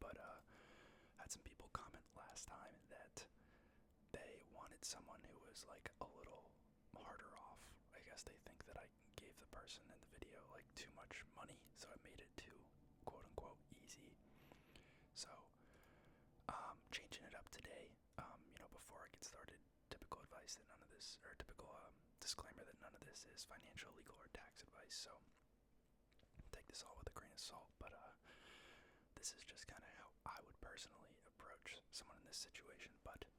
but had some people comment last time that they wanted someone who was like a little harder off. I guess they think that I gave the person in the video like too much money, so it made it too quote unquote easy. So changing it up today. Before I get started, typical advice that none of this, or typical disclaimer that none of this is financial, legal, or tax advice. So take this all with a grain of salt. But this is just kind of how I would personally approach someone in this situation. But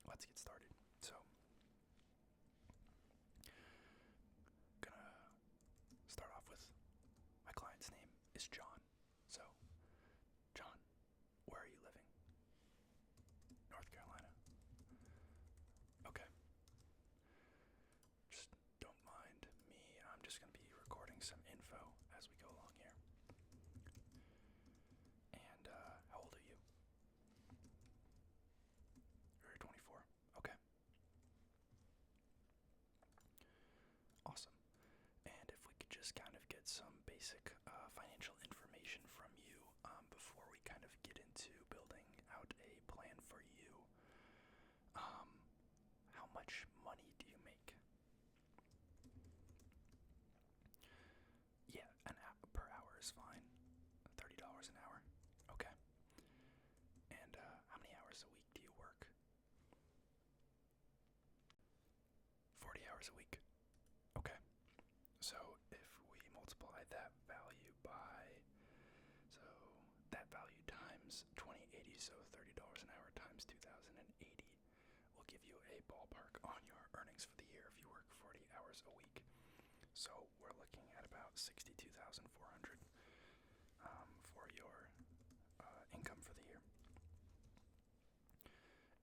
let's get started. So, gonna start off with my client's name is John. So, John, where are you living? North Carolina. Okay. Just don't mind me. I'm just gonna be recording some info as we go along here. And how old are you? You're 24. Okay. Awesome. And if we could just kind of get some basic financial information from you before we kind of get into building out a plan for you. How much money do you make? Yeah, per hour is fine. $30 an hour. Okay. And how many hours a week do you work? 40 hours a week. Okay. So if we multiply that value by, so that value times 2080, so $30 an hour times 2080 will give you a ballpark on your earnings for the year if you work 40 hours a week. So we're looking at about $62,400 for your income for the year.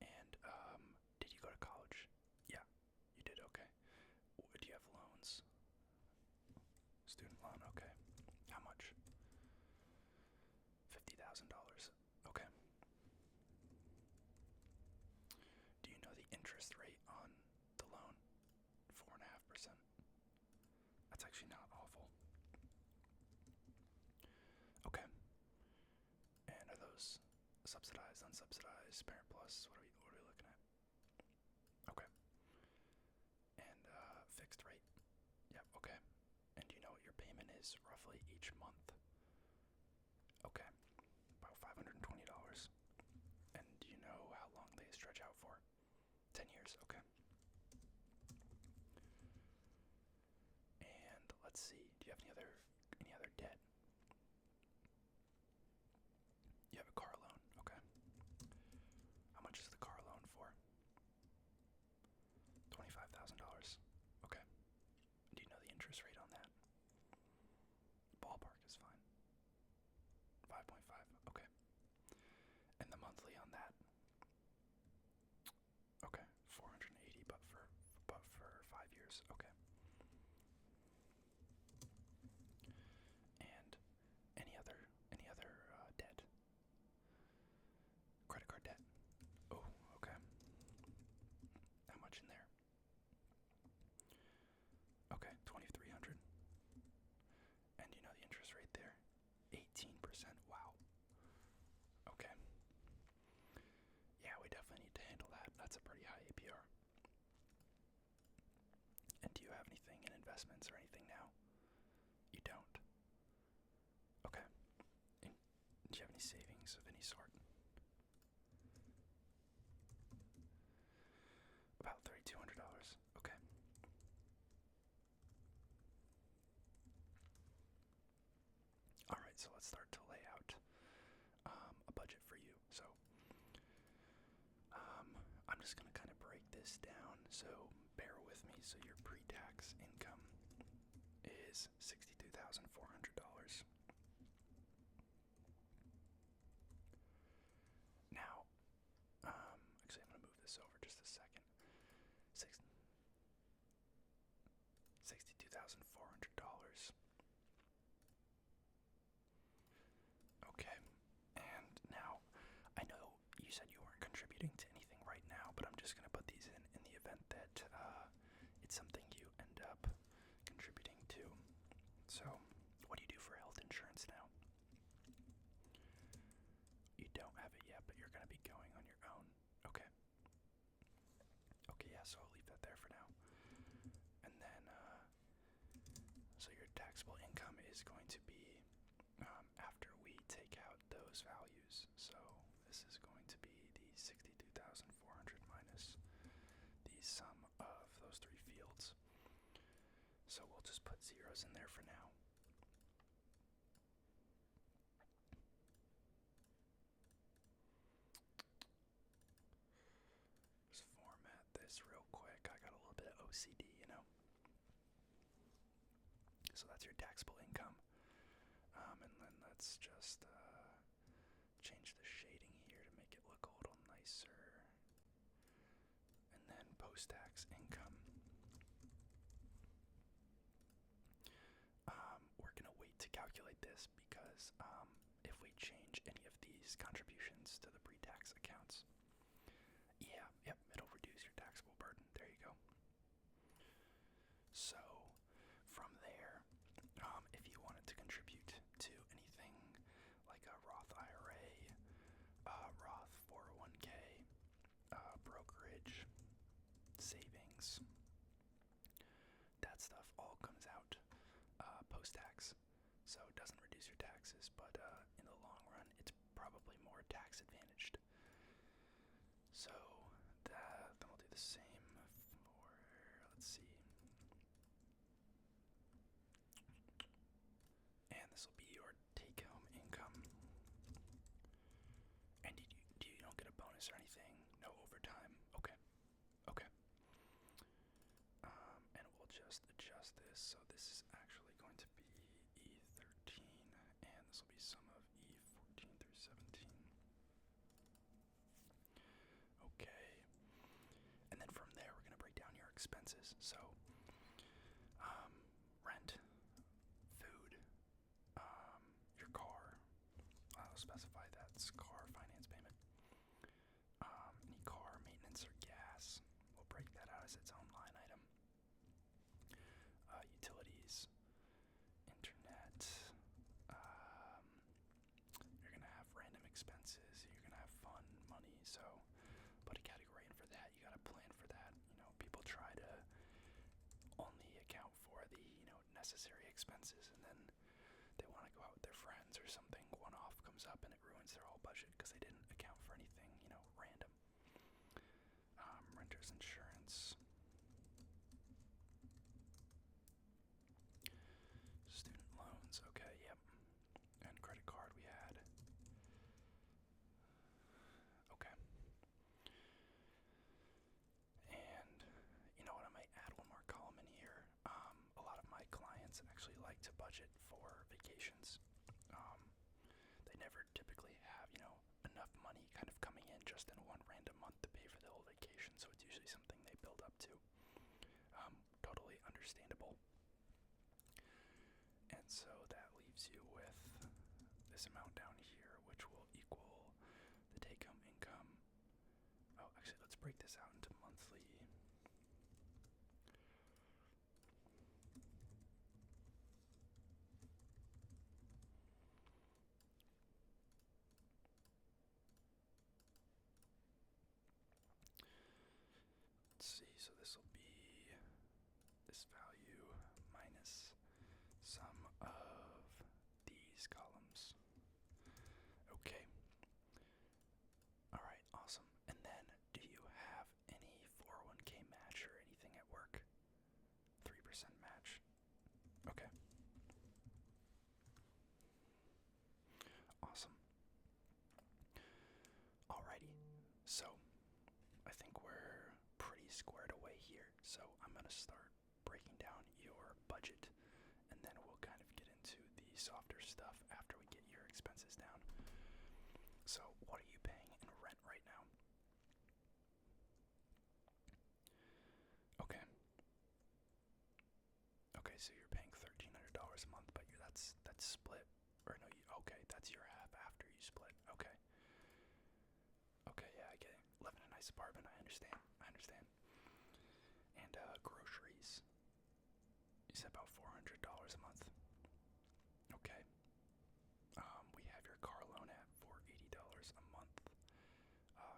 And did you go to college? Yeah, you did. Okay. Do you have loans? Student loan. Okay. How much? $50,000. Okay. Do you know the interest rate on the loan? 4.5%. That's actually not awful. Okay. And are those subsidized, unsubsidized, parent plus? What are we looking at? Okay. And fixed rate. Yep. Okay. And do you know what your payment is roughly each month? Okay. About $520. And do you know how long they stretch out for? 10 years. Okay. And let's see. Do you have any other debt? You have a car loan. Okay. How much is the car loan for? $25,000. Okay. Do you know the interest rate on that? Ballpark is fine. 5.5. Okay. And the monthly on that? Okay. 480, but for 5 years. Okay. And any other debt? Credit card debt. Oh, okay. How much in there? Okay, $2,300. And you know the interest rate there? 18%. Wow. Okay. Yeah, we definitely need to handle that. That's a pretty high APR. And do you have anything in investments or anything now? You don't. Okay. And do you have any savings of any sort? About $3,200. Okay. Alright, so let's start to lay out a budget for you. So, I'm just going to kind of break this down, so bear with me. So your pre-tax income is $62,400. Now, actually I'm going to move this over just a second. $62,400. Okay, and now, I know you said you weren't contributing to anything right now, but I'm just going to put these in the event that it's something you end up contributing to. So, what do you do for health insurance now? You yeah, so I'll leave that there for now. And then, so your taxable income is going to be after we take out those values. So this is going to be the 62,400 minus the sum of those three fields. So we'll just put zeros in there for now. Just format this real quick. I got a little bit of OCD, you know. So that's your taxable income. And then let's just change the shading here to make it look a little nicer. And then post-tax income. We're going to wait to calculate this because if we change any of these contributions to the pre-tax accounts, it'll reduce your taxable burden. There you go. So from there, if you wanted to contribute to anything like a Roth IRA, Roth 401k, brokerage, savings, that stuff all comes out post-tax. So it doesn't reduce your taxes, but in the long run, it's probably more tax advantaged. So then we'll do the same for, let's see. And this will be your take-home income. And you don't get a bonus or anything? No overtime? Okay. Okay. And we'll just adjust this. So this is actually going to be E13, and this will be sum of E14 through 17. Okay. And then from there, we're going to break down your expenses. So, rent, food, your car, I'll specify that's car finance payment, any car maintenance or gas, we'll break that out as its own line item, utilities, internet, you're going to have random expenses, you're going to have fun, money, so put a category in for that. You got to plan for that. You know, people try to only account for the, necessary expenses, and then they want to go out with their friends or something. One-off comes up and it ruins their whole budget because they didn't account for anything, random. Renter's insurance. Student loans. Okay, yep. And credit card we had. Okay. And you know what, I might add one more column in here. A lot of my clients actually like to budget for vacations. They never typically have, enough money kind of coming in just in one random month to pay for the whole vacation, so it's usually something they build up to. Totally understandable. And so that leaves you with this amount down here, which will equal the take-home income. Oh, actually, let's break this out into monthly. Let's see, so this will be this value minus sum of these columns. Okay. Alright, awesome. And then, do you have any 401k match or anything at work? 3% match. Okay. Awesome. Alrighty. So, I think we're pretty squared away here. So, I'm going to start breaking down your budget, and then we'll kind of get into the softer stuff after we get your expenses down. So, what are you paying in rent right now? Okay. Okay, so you're paying $1,300 a month, but that's split. Or no, okay, that's your half after you split. Okay. Okay, yeah, I get it. Live in a nice apartment, I understand. And groceries. You said about $400 a month. Okay. We have your car loan at $480 a month.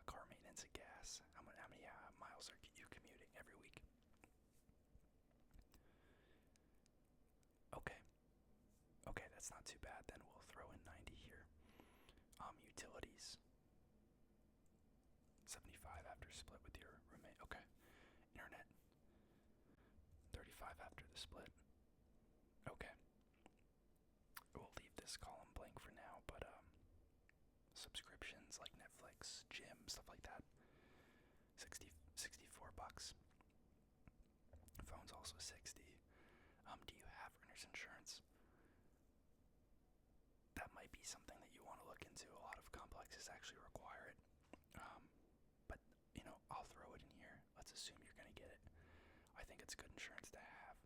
Car maintenance and gas. How many miles are you commuting 25 after the split. Okay. We'll leave this column blank for now, but subscriptions like Netflix, gym, stuff like that. 64 bucks. Phone's also 60. Do you have renter's insurance? That might be something that you want to look into. A lot of complexes actually require it. But, I'll throw it in here. Let's assume you're going to get it. I think it's good insurance to have.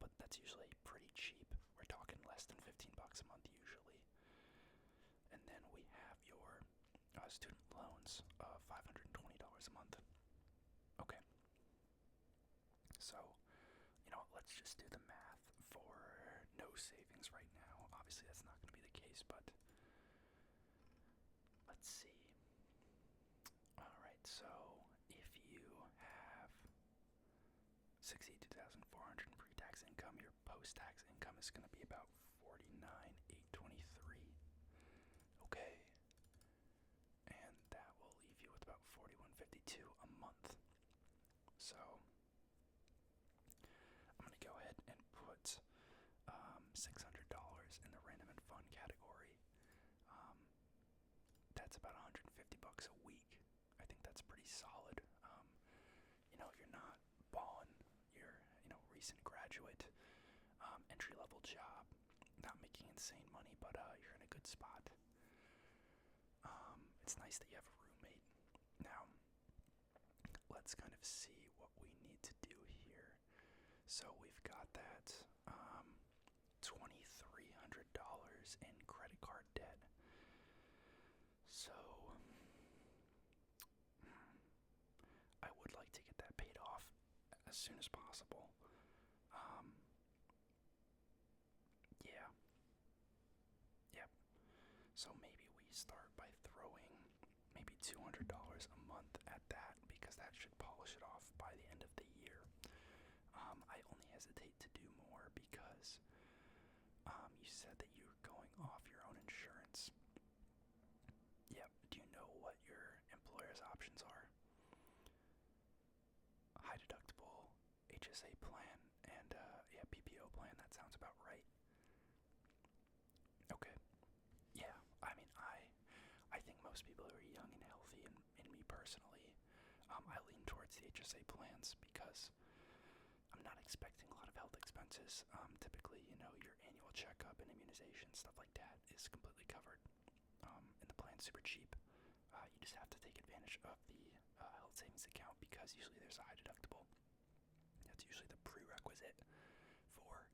But that's usually pretty cheap. We're talking less than 15 bucks a month usually. And then we have your student loans of $520 a month. Okay. So, let's just do the math for no savings right now. Obviously, that's not going to be the case, but let's see. Alright, so if you have $62,400 in pre-tax income, your post-tax income is going to be about $49,823. Okay. And that will leave you with about $41.52 a month. So I'm going to go ahead and put $600 in the random and fun category. That's about $150 a week. I think that's pretty solid. You're not balling. You're, recent graduate, entry-level job, not making insane money, but you're in a good spot. It's nice that you have a roommate. Now, let's kind of see what we need to do here. So we've got that $2,300 in credit card debt. So I would like to get that paid off as soon as possible. Yeah. Yep. So maybe we start by throwing maybe $200 a month at that, because that should polish it off by the end of the year. I only hesitate to do more because you said that you're going off your own insurance. Yep. Do you know what your employer's options are? High deductible, HSA plan, and PPO plan. That sounds about right. Okay. Yeah. I mean, I think most people who are young and healthy, and me personally, I lean towards the HSA plans because I'm not expecting a lot of health expenses. Typically, your annual checkup and immunization, stuff like that, is completely covered. And the plan's super cheap. You just have to take advantage of the health savings account because usually there's a high deductible. That's usually the prerequisite for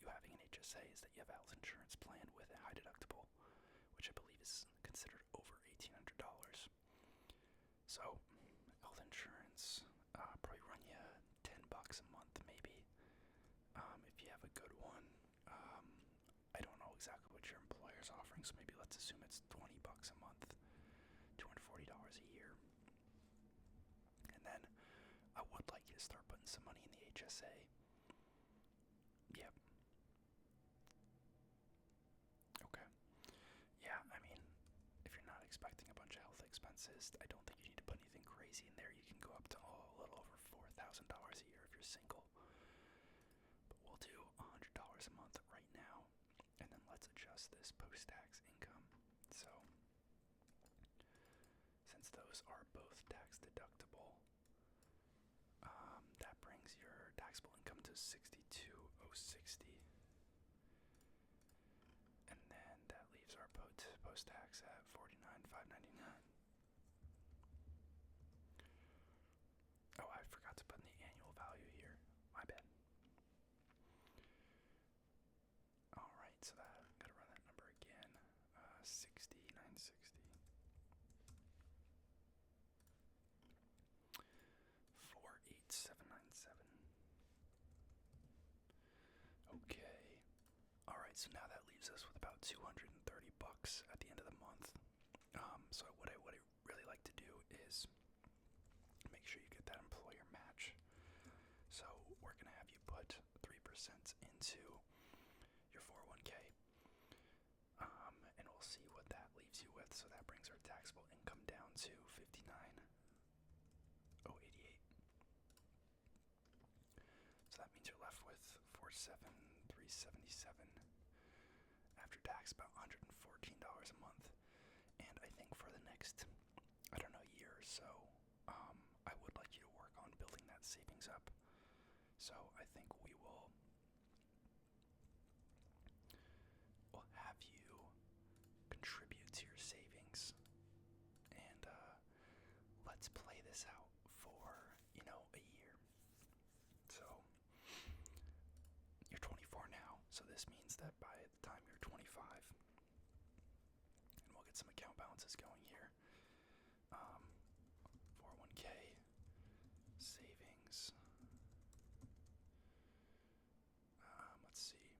you having an HSA, is that you have a health insurance plan with a high deductible, which I believe is considered over $1,800. So, health insurance probably run you $10 a month, maybe. If you have a good one. I don't know exactly what your employer's offering, so maybe let's assume it's $20 a month, $240 a year. And then I would like you to start putting some money in the HSA. Yep. Okay. Yeah, I mean, if you're not expecting a bunch of health expenses, I don't think you need to put anything crazy in there. You can go up to a little over $4,000 a year if you're single. But we'll do $100 a month right now, and then let's adjust this post-tax income. So, since those are both tax deductible, that brings your taxable income to $62,060. And then that leaves our post-tax at $49,599. Oh, I forgot to put in the annual value here. My bad. Alright, so gotta run that number again. 6960. 48797. Okay. Alright, so now that leaves us with about $230 at the end of the month. So what I really like to do is make sure you get that employer match. So we're gonna have you put 3% into your 401k. And we'll see what that leaves you with. So that brings our taxable income down to $59,088. So that means you're 377 after tax, about $114 a month. And I think for the next, I don't know, year or so, I would like you to work on building that savings up. So I think we'll have you contribute to your savings, and let's play this out for, a year. So you're 24 now, so this means that by the time you're 25, and we'll get some account balances going here. 401k, savings. Let's see.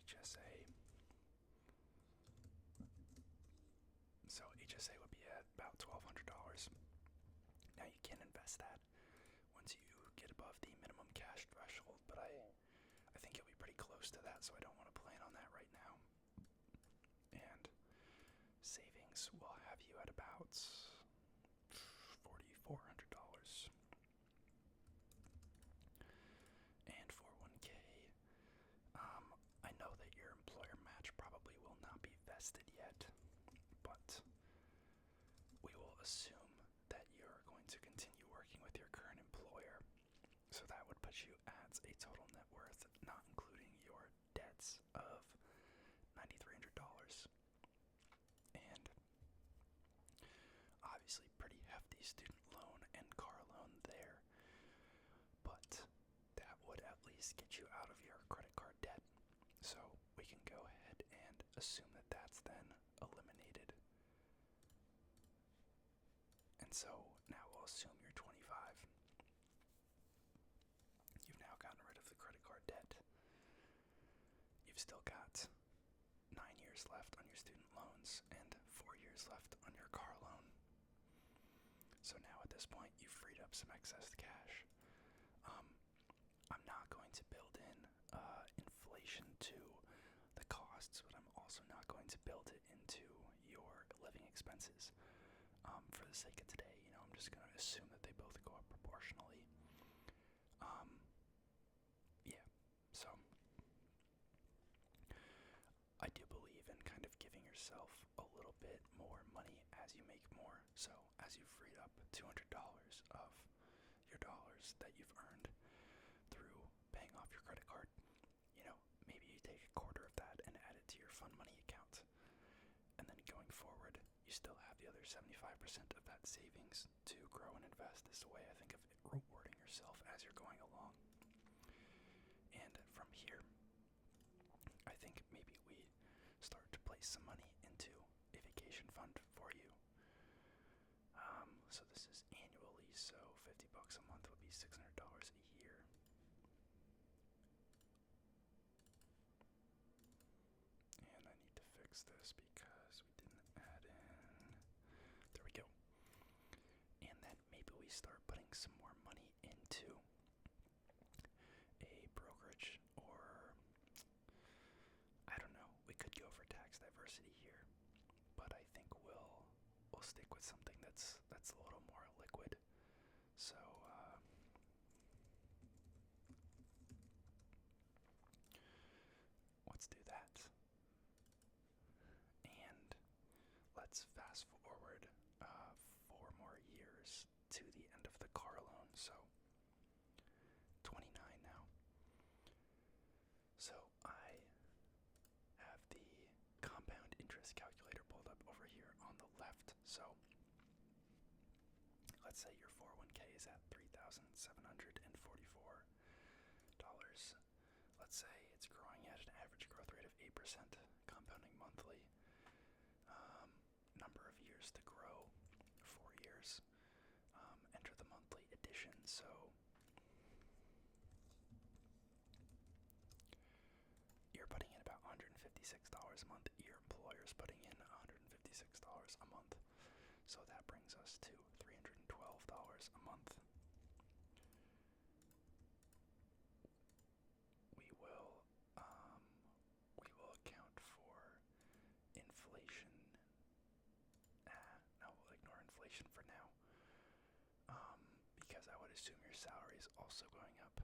HSA. So HSA would be at about $1,200. Now you can invest that once you get above the minimum cash threshold, but I think you'll be pretty close to that, so I don't want to plan on that right now. And savings will have you at about $4,400. And 401k, I know that your employer match probably will not be vested yet, but we will assume that you're going to continue working with your current employer. So that would put you at a total net worth, not including your debts, of $9,300. And obviously pretty hefty student loan and car loan there, but that would at least get you out of your credit card debt. So we can go ahead and assume that that's then eliminated. And so now we'll assume you're 25. You've now gotten rid of the credit card debt. You've still got 9 years left on your student loans and 4 years left on your car loan. So now at this point, you've freed up some excess cash. I'm not going to build in inflation to the costs, but I'm also not going to build it into your living expenses. For the sake of today, I'm just going to assume that they both go up proportionally. Yeah, so I do believe in kind of giving yourself a little bit more money as you make more. So as you've freed up $200 of your dollars that you've earned through paying off your credit card, maybe you take a quarter of that and add it to your fund money account. And then going forward, you still have the other 75% of that savings to grow and invest. Is the way I think of it, rewarding yourself as you're going along. And from here, I think maybe we start to place some money into a vacation fund for you. So this is annually, so $50 a month would be $600 a year. And I need to fix this because we didn't add in. There we go. And then maybe we start putting some more money into a brokerage, or I don't know. We could go for tax diversity here, but I think we'll stick with something that's a little more liquid. So let's do that. And let's fast forward 4 more years to the end of the car loan. So 29 now. So I have the compound interest calculator pulled up over here on the left. So let's say your 401k is at $3,744. Let's say it's growing at an average growth rate of 8%, compounding monthly. Number of years to grow, 4 years. Enter the monthly addition. So you're putting in about $156 a month. Your employer's putting in $156 a month. So that brings us to $312 a month. We will account for inflation. No, we'll ignore inflation for now. Because I would assume you're salary is also going up.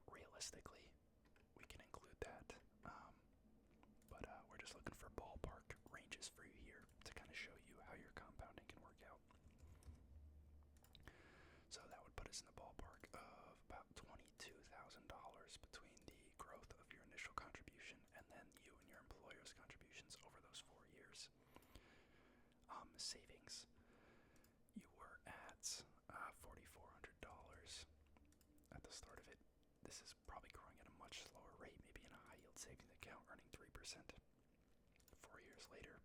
Realistically, we can include that. But we're just looking for ballpark ranges for you here to kind of show you how your compounding can work out. So that would put us in the ballpark of about $22,000 between the growth of your initial contribution and then you and your employer's contributions over those 4 years. Savings, you were at $4,400 at the start of it. This is probably growing at a much slower rate, maybe in a high yield savings account earning 3%. 4 years later,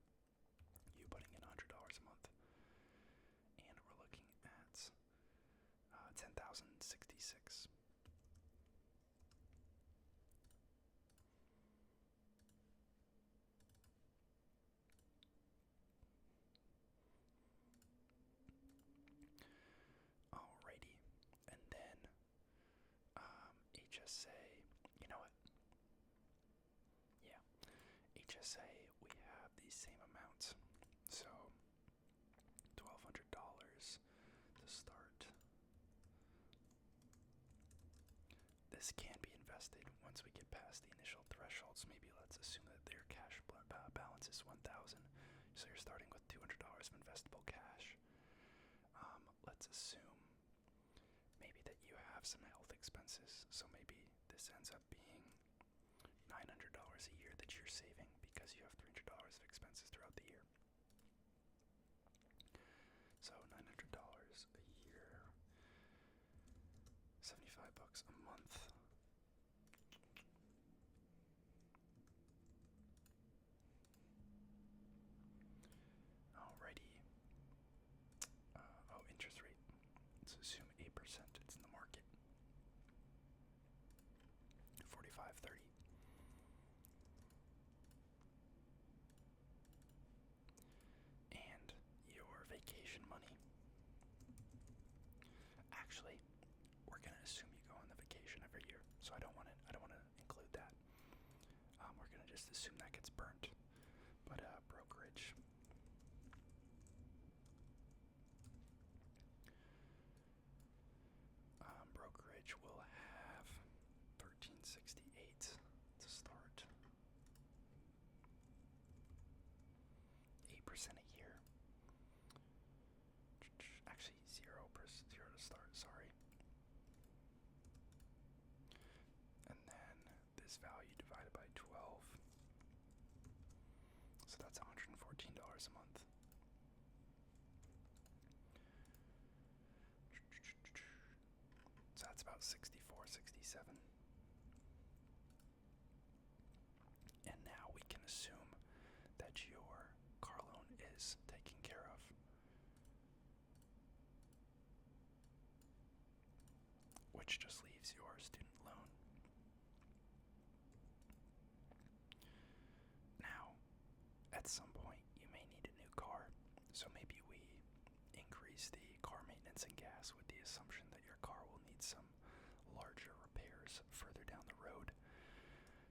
you putting in $100 a month, and we're looking at $10,066. Alrighty, and then HSA, you know what? Yeah, HSA, we have the same amount, so $1,200 to start. This can be invested once we get past the initial threshold, so maybe let's assume that their cash balance is $1,000, so you're starting with $200 of investable cash. Let's assume maybe that you have some health expenses, so maybe this ends up being $900 a year that you're saving because you have $300 of expenses throughout the year. So $900 a year, $75 a month. Alrighty. Interest rate. Let's assume 8%. It's in the market. 45.30. And your vacation money. Actually, we're gonna assume you go on the vacation every year, so I don't want to include that. We're gonna just assume that gets burnt. But brokerage. Brokerage will have $13.68 to start. 8% a year. Actually, 0 to start. Sorry. And then this value divided by 12. So that's $114 a month. So that's about 64, 67. And now we can assume that your car loan is taken care of. Which just leaves your student loan. Now, at some point, you may need a new car, so maybe we increase the car maintenance and gas with the assumption that your car will need some larger repairs further down the road.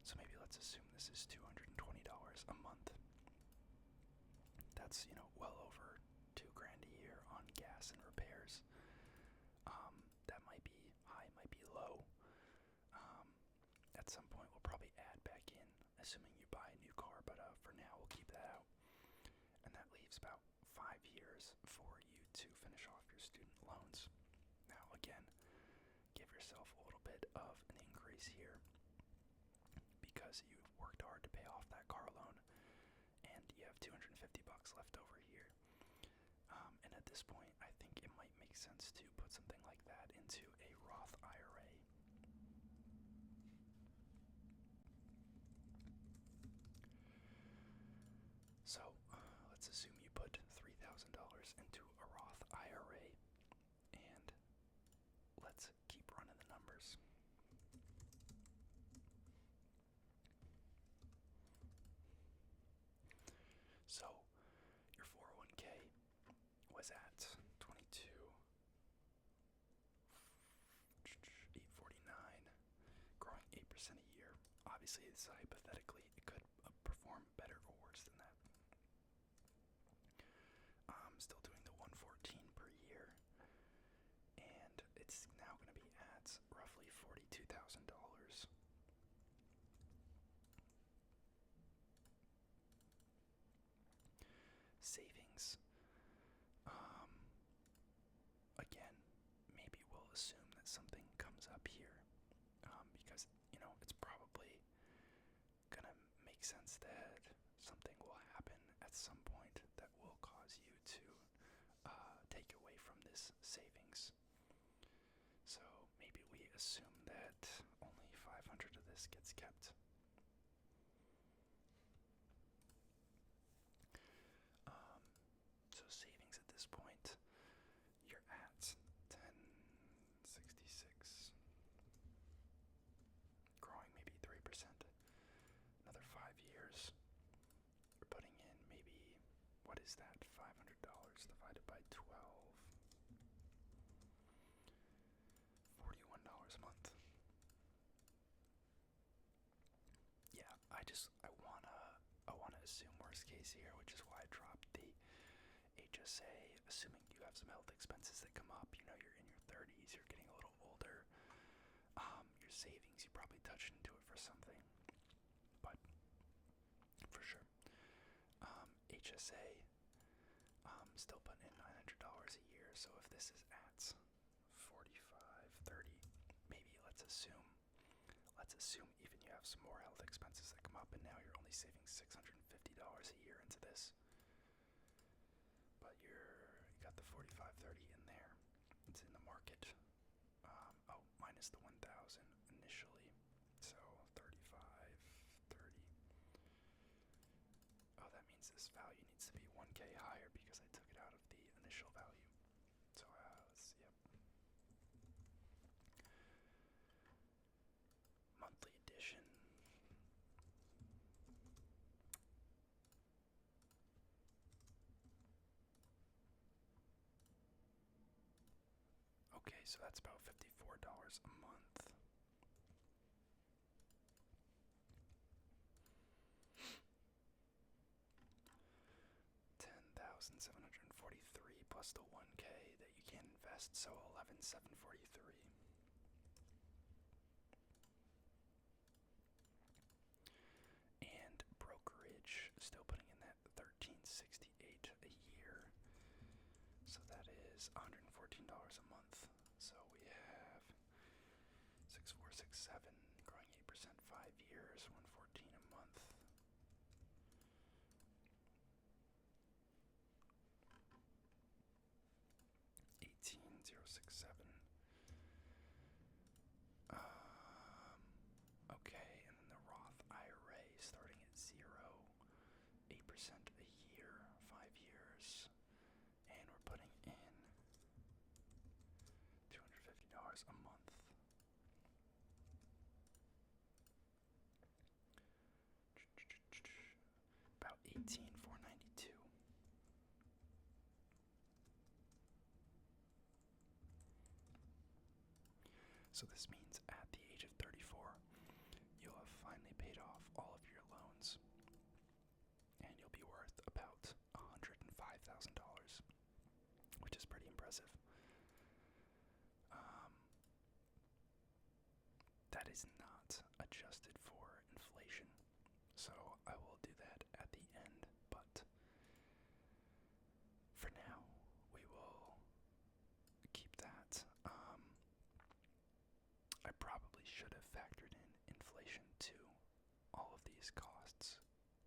So maybe let's assume this is $220 a month. That's, well over $2,000 a year on gas and repairs. That might be high, might be low. At some point, we'll probably add back in, assuming you buy a new car, but for now, we'll keep that out. And that leaves about 5 years for you to finish off your student loans. Now, again, give yourself a little bit of an increase here because you've worked hard to pay off that car loan, and you have $250 left over here. And at this point, I think it might make sense to put something like that into a Roth IRA. So, let's assume you put $3,000 into a Roth IRA, and let's keep running the numbers. So, your 401k was at 849, growing 8% a year. Obviously, this hypothetically, it could perform better or worse than that. I'm still doing the 114 per year. savings. Again, maybe we'll assume that something comes up here, because, it's probably gonna make sense that something will happen at some point that will cause you to take away from this savings. So maybe we assume that only 500 of this gets kept. So savings at this point, you're at 1066, growing maybe 3%. Another 5 years, you're putting in maybe, what is that, $500 divided by 12, $41 a month. Yeah, I wanna assume worst case here, which is why I dropped the HSA, assuming you have some health expenses that come up. You're in your 30s, you're getting a little older. Your savings, you probably touched into it for something, but for sure. HSA, still putting in $900 a year, so if this is at 45, 30, maybe let's assume even you have some more health expenses that come up, and now you're only saving $650 a year into this. But you got the 45, 30 in there. It's in the market. Minus the 1,000 initially, so 35, 30. Oh, that means this value needs to be 1K higher because I took it out of the initial value. So yep. Monthly edition. Okay, so that's about $54 a month. $10,743 plus the 1K that you can't invest, so $11,743. And brokerage, still putting in that $13.68 a year. So that is $114 a month. So we have 6467 growing 8%, 5 years, $114 a month. $18,067. Okay, and then the Roth IRA starting at 0, 8% a year, 5 years, and we're putting in $250 a month. About $18,492. So this means at the age of 34, you'll have finally paid off all of your loans, and you'll be worth about $105,000, which is pretty impressive. That is not adjusted for inflation, so I will do that at the end, but for now, we will keep that. I probably should have factored in inflation to all of these costs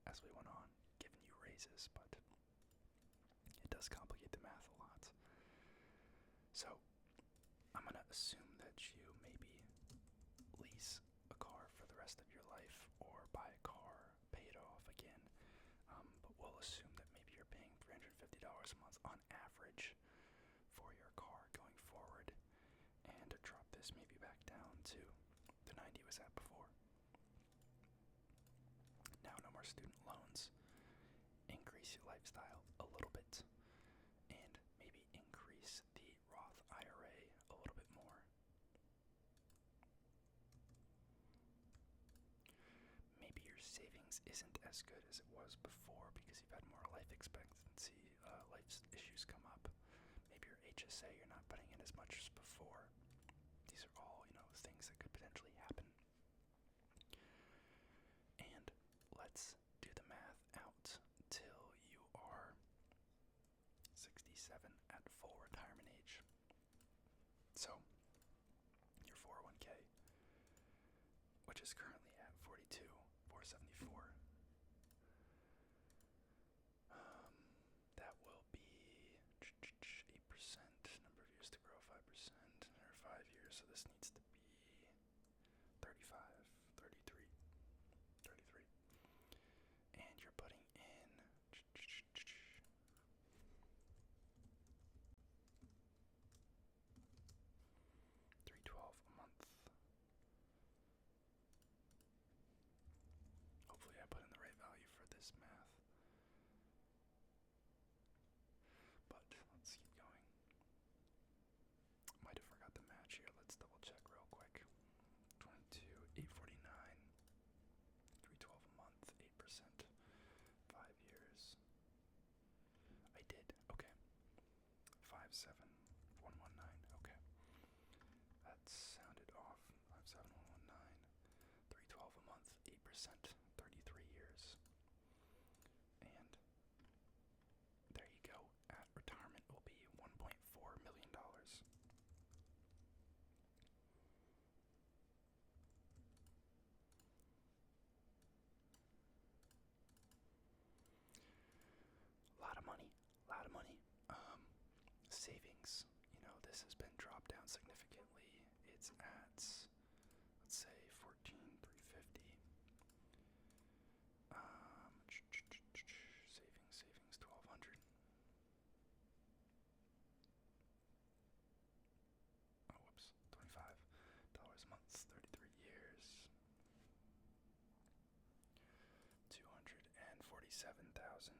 as we went on, giving you raises, but it does complicate the math a lot. So I'm gonna assume that you maybe lease a car for the rest of your life or buy a car, pay it off again, but we'll assume that maybe you're paying $350 a month on average for your car going forward, and to drop this maybe back down to the 90 was at before. Now no more student loans. Increase your lifestyle a little bit, and maybe increase the Roth IRA a little bit more. Maybe your savings isn't as good as it was before because you've had more life expectancy, life issues come up. Maybe your HSA, you're not putting in as much as before. These are all, things that could potentially happen. And let's do the math out till you are which is currently at 42,474. That will be 8%, number of years to grow 5%, or 5 years, so this needs to be 35, 33, 33. And you're putting in 312 a month. Hopefully I put in the right value for this math. But let's keep going. Might have forgot the match here. Let's double check real quick. 22,849. 312 a month, 8%. 5 years. I did. Okay. 57119. Okay. That sounded off. 57119. 312 a month, 8%. 33 years. And there you go. At retirement will be $1.4 million. A lot of money. A lot of money. Savings. You know, this has been dropped down significantly. It's at, let's say, 14,350. Savings, 1,200. Oh, whoops, $25 a month, 33 years. 247,000.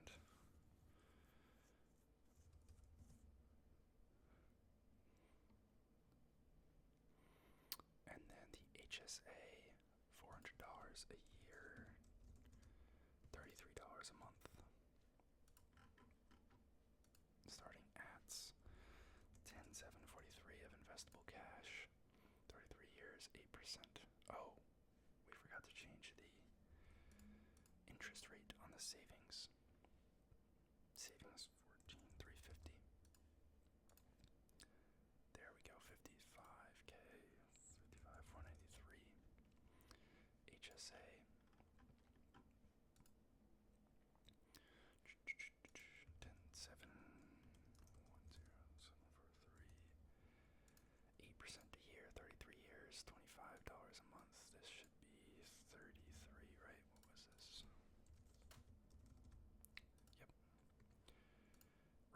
And then the HSA, $400 a year, $33 a month. Starting at 10,743 of investable cash, 33 years, 8%. Oh, we forgot to change the interest rate on the savings. Savings 14,350. There we go, 55K, 55,493. HSA. 10,710,743. 8% a year, 33 years, $25 a month. This should be 33, right? What was this? Yep.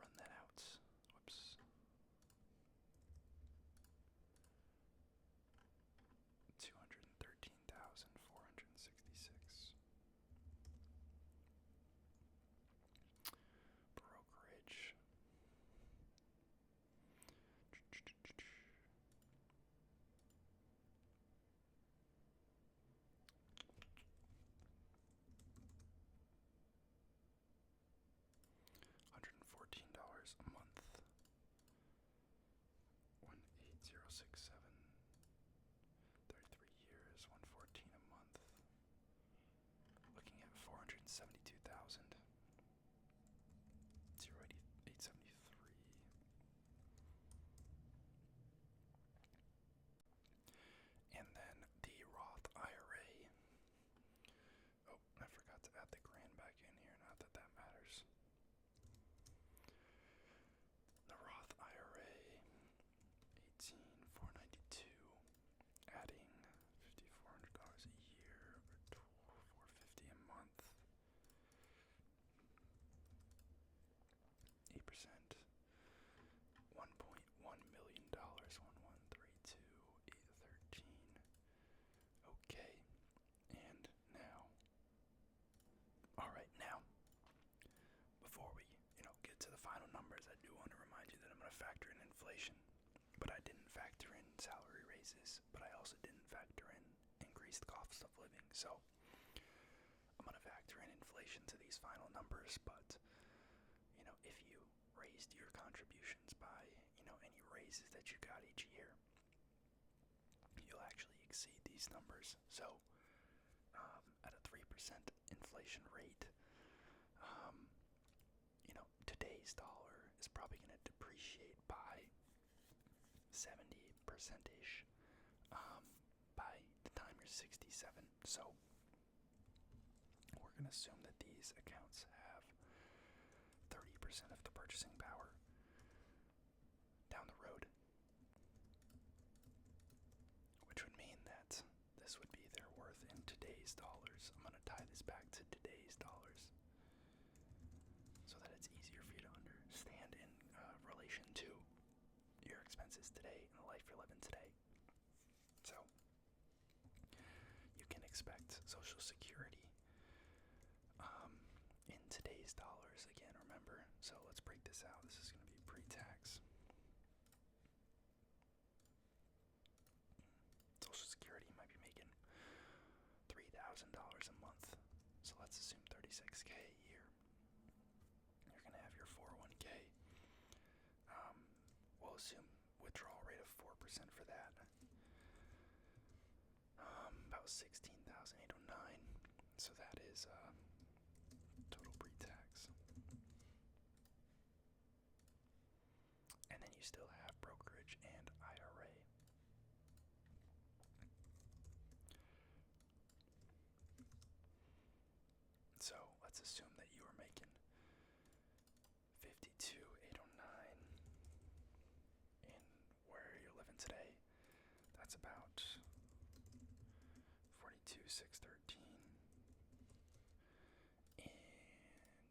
Run that out. Whoops. 213,466. Brokerage. $114 a month. 18067. 33 years, 114 a month. Looking at 472,000. 873. And then the Roth IRA. Oh, I forgot to add the grand back in here, not that that matters. The Roth IRA, 18,492, adding $5,400 a year, or $450 a month. 8%, $1.1 million, 1132,813. Okay, and now, alright, now, before we, get to the final numbers, I do want to remind you that I'm going to factor in inflation, but I didn't factor in salary raises, but I also didn't factor in increased cost of living, so I'm going to factor in inflation to these final numbers, but, if you raised your contributions by, any raises that you got each year, you'll actually exceed these numbers. So, at a 3% inflation rate, today's dollar is probably going to depreciate by 70%-ish. By the time you're 60, 70 So we're going to assume that these accounts have 30% of the purchasing power down the road, which would mean that this would be their worth in today's dollars. I'm going to tie this back to today's dollars so that it's easier for you to understand in relation to your expenses today and the life you're living today. So you can expect Social Security in today's dollars. Again, remember, so let's break this out. This is going to be pre-tax. Social Security might be making $3,000 a month. So let's assume 36K a year. You're going to have your 401k. We'll assume withdrawal rate of 4% for that. About 16,809. So that is total pre-tax. And then you still have brokerage and IRA. So let's assume that you are making 52,809 in where you're living today. That's about 42,613 in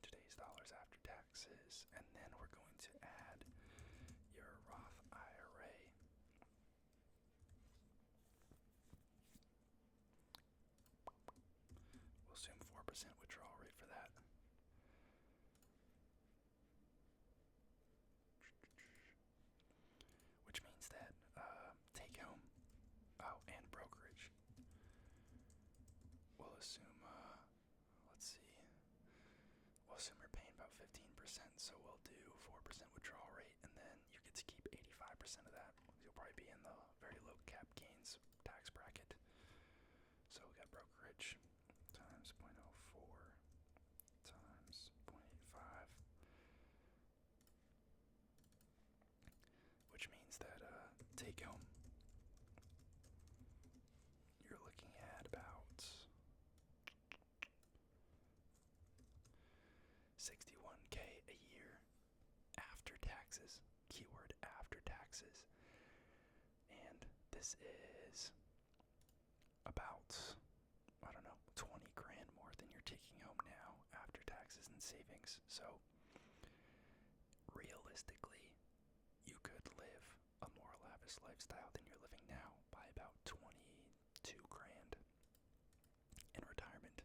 today's dollars after taxes, and then we're going to add your Roth IRA. We'll assume 4% withdrawal rate for that. Which means that take home, and brokerage. We'll assume, let's see, we'll assume you're paying about 15%, so we'll do 4% withdrawal rate, and then you get to keep 85% of that. You'll probably be in the very low cap gains tax bracket. So we got brokerage times 0.04 times 0.85, which means that take home, you're looking at about 61K a year after taxes. Keyword after taxes. And this is about, I don't know, 20 grand more than you're taking home now after taxes and savings. So realistically, you could live a more lavish lifestyle than you're living now by about 22 grand in retirement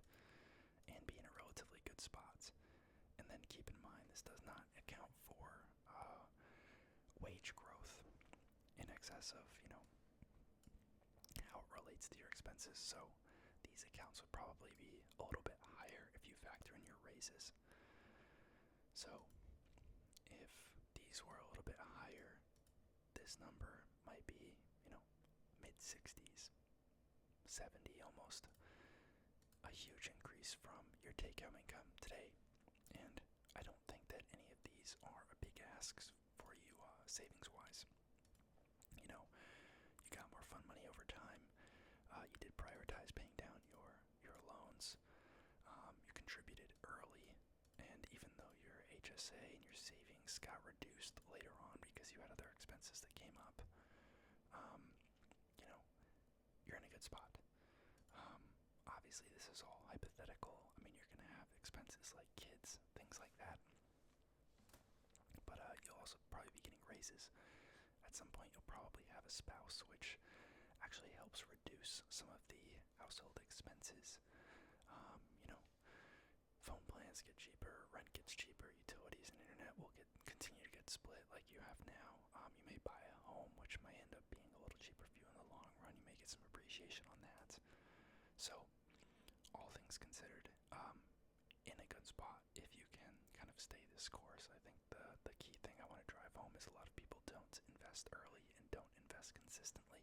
and be in a relatively good spot. And then keep in mind, this does not account for wage growth in excess of, how it relates to your expenses. So these accounts would probably be a little bit higher if you factor in your raises. So if these were a little bit higher, this number might be, mid-60s, 70 almost. A huge increase from your take-home income today. And I don't think that any of these are a big asks for you savings-wise. You got more fun money over time. You did prioritize paying down your loans. You contributed early, and even though your HSA and your savings got reduced later on because you had other expenses that came up, you're in a good spot. Obviously, this is all hypothetical. I mean, you're going to have expenses like kids, things like that. But you'll also probably be getting raises. At some point, you'll probably have a spouse, which actually helps reduce some of the household expenses. Phone plans get cheaper, rent gets cheaper, utilities and internet will continue to get split like you have now. You may buy a home, which might end up being a little cheaper for you in the long run. You may get some appreciation on that. So, all things considered, in a good spot if you can kind of stay this course. I think the key thing I want to drive home is a lot of people don't invest early and don't invest consistently.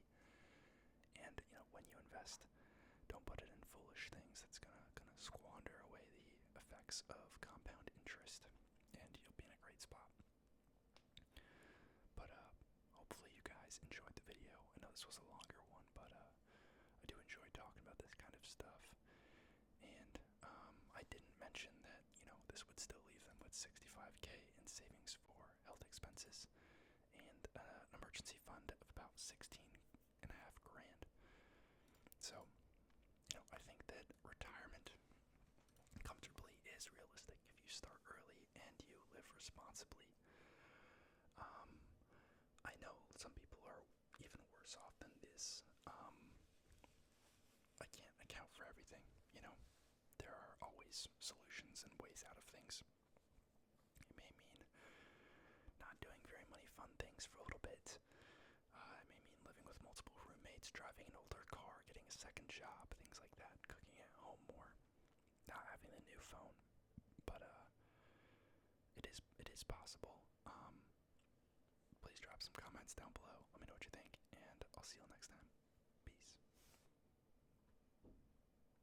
And when you invest, don't put it in foolish things that's gonna squander away the effects of compound interest, and you'll be in a great spot. But hopefully you guys enjoyed the video. I know this was a longer one, but I do enjoy talking about this kind of stuff. I didn't mention that, this would still leave them with $65K in savings for health expenses and an emergency fund of about 16.5 grand. So, I think that retirement comfortably is realistic if you start early and you live responsibly. I know some people are even worse off than this. I can't account for everything, There are always solutions and ways out of things. It may mean not doing very many fun things for a little bit. It may mean living with multiple roommates, driving an older car, getting a second job, things like that, cooking at home more, not having a new phone. But it is possible. Please drop some comments down below. Let me know what you think, and I'll see you next time.